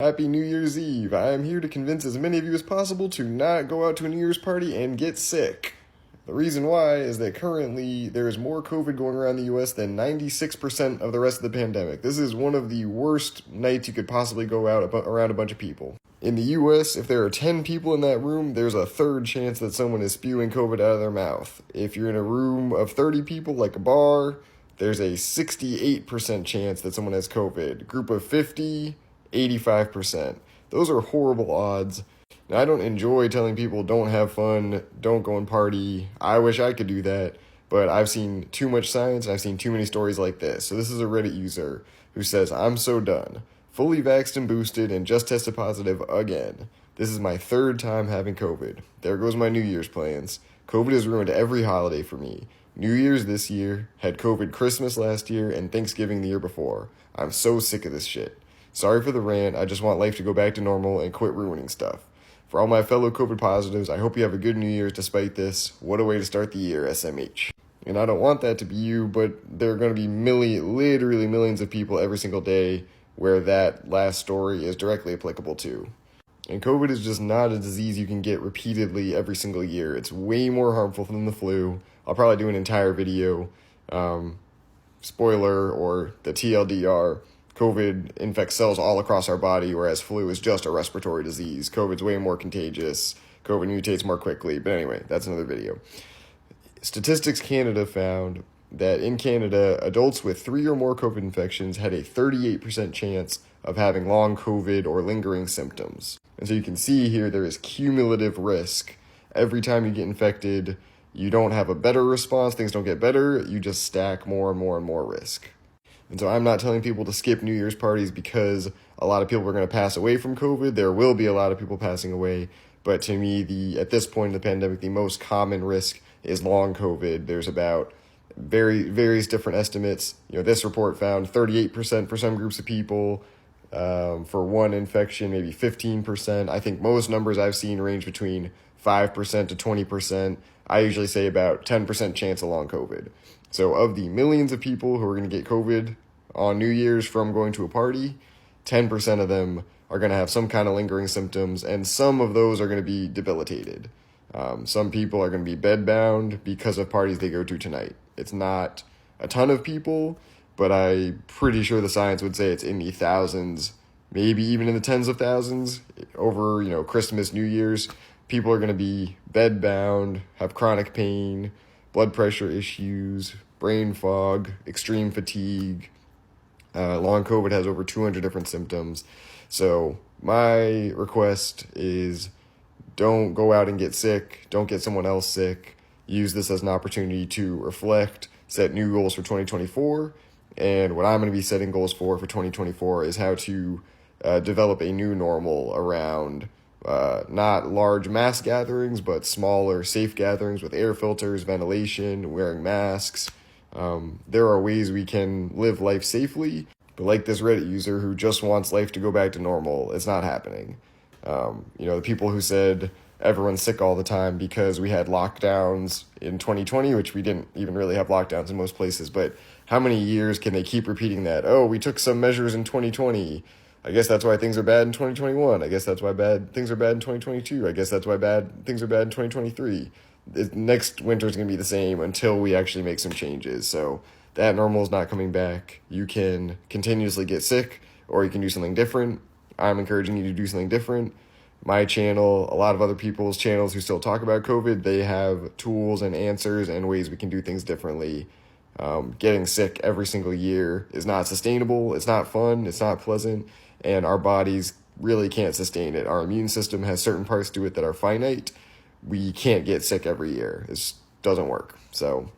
Happy New Year's Eve. I am here to convince as many of you as possible to not go out to a New Year's party and get sick. The reason why is that currently there is more COVID going around the US than 96% of the rest of the pandemic. This is one of the worst nights you could possibly go out around a bunch of people. In the US, if there are 10 people in that room, there's a third chance that someone is spewing COVID out of their mouth. If you're in a room of 30 people, like a bar, there's a 68% chance that someone has COVID. Group of 50, 85%. Those are horrible odds. Now, I don't enjoy telling people don't have fun, don't go and party. I wish I could do that, but I've seen too much science and I've seen too many stories like this. So this is a Reddit user who says, I'm so done. Fully vaxxed and boosted and just tested positive again. This is my third time having COVID. There goes my New Year's plans. COVID has ruined every holiday for me. New Year's this year, had COVID Christmas last year, and Thanksgiving the year before. I'm so sick of this shit. Sorry for the rant, I just want life to go back to normal and quit ruining stuff. For all my fellow COVID positives, I hope you have a good New Year's despite this. What a way to start the year, SMH. And I don't want that to be you, but there are going to be literally millions of people every single day where that last story is directly applicable to. And COVID is just not a disease you can get repeatedly every single year. It's way more harmful than the flu. I'll probably do an entire video, spoiler or the TLDR. COVID infects cells all across our body, whereas flu is just a respiratory disease. COVID's way more contagious. COVID mutates more quickly. But anyway, that's another video. Statistics Canada found that in Canada, adults with 3 or more COVID infections had a 38% chance of having long COVID or lingering symptoms. And so you can see here there is cumulative risk. Every time you get infected, you don't have a better response, things don't get better, you just stack more and more and more risk. And so I'm not telling people to skip New Year's parties because a lot of people are going to pass away from COVID. There will be a lot of people passing away. But to me, at this point in the pandemic, the most common risk is long COVID. There's about various different estimates. This report found 38% for some groups of people. For one infection, maybe 15%. I think most numbers I've seen range between 5% to 20%. I usually say about 10% chance of long COVID. So of the millions of people who are going to get COVID on New Year's from going to a party, 10% of them are going to have some kind of lingering symptoms, and some of those are going to be debilitated. Some people are going to be bedbound because of parties they go to tonight. It's not a ton of people, but I'm pretty sure the science would say it's in the thousands, maybe even in the tens of thousands over, Christmas, New Year's. People are going to be bedbound, have chronic pain, blood pressure issues, brain fog, extreme fatigue. Long COVID has over 200 different symptoms. So my request is don't go out and get sick. Don't get someone else sick. Use this as an opportunity to reflect, set new goals for 2024. And what I'm going to be setting goals for 2024 is how to develop a new normal around not large mass gatherings, but smaller, safe gatherings with air filters, ventilation, wearing masks. There are ways we can live life safely, but like this Reddit user who just wants life to go back to normal, it's not happening. The people who said everyone's sick all the time because we had lockdowns in 2020, which we didn't even really have lockdowns in most places, but how many years can they keep repeating that? Oh, we took some measures in 2020. I guess that's why things are bad in 2021. I guess that's why things are bad in 2022. I guess that's why things are bad in 2023. Next winter is going to be the same until we actually make some changes. So that normal is not coming back. You can continuously get sick or you can do something different. I'm encouraging you to do something different. My channel, a lot of other people's channels who still talk about COVID, they have tools and answers and ways we can do things differently. Getting sick every single year is not sustainable. It's not fun. It's not pleasant. And our bodies really can't sustain it. Our immune system has certain parts to it that are finite. We can't get sick every year. It doesn't work. So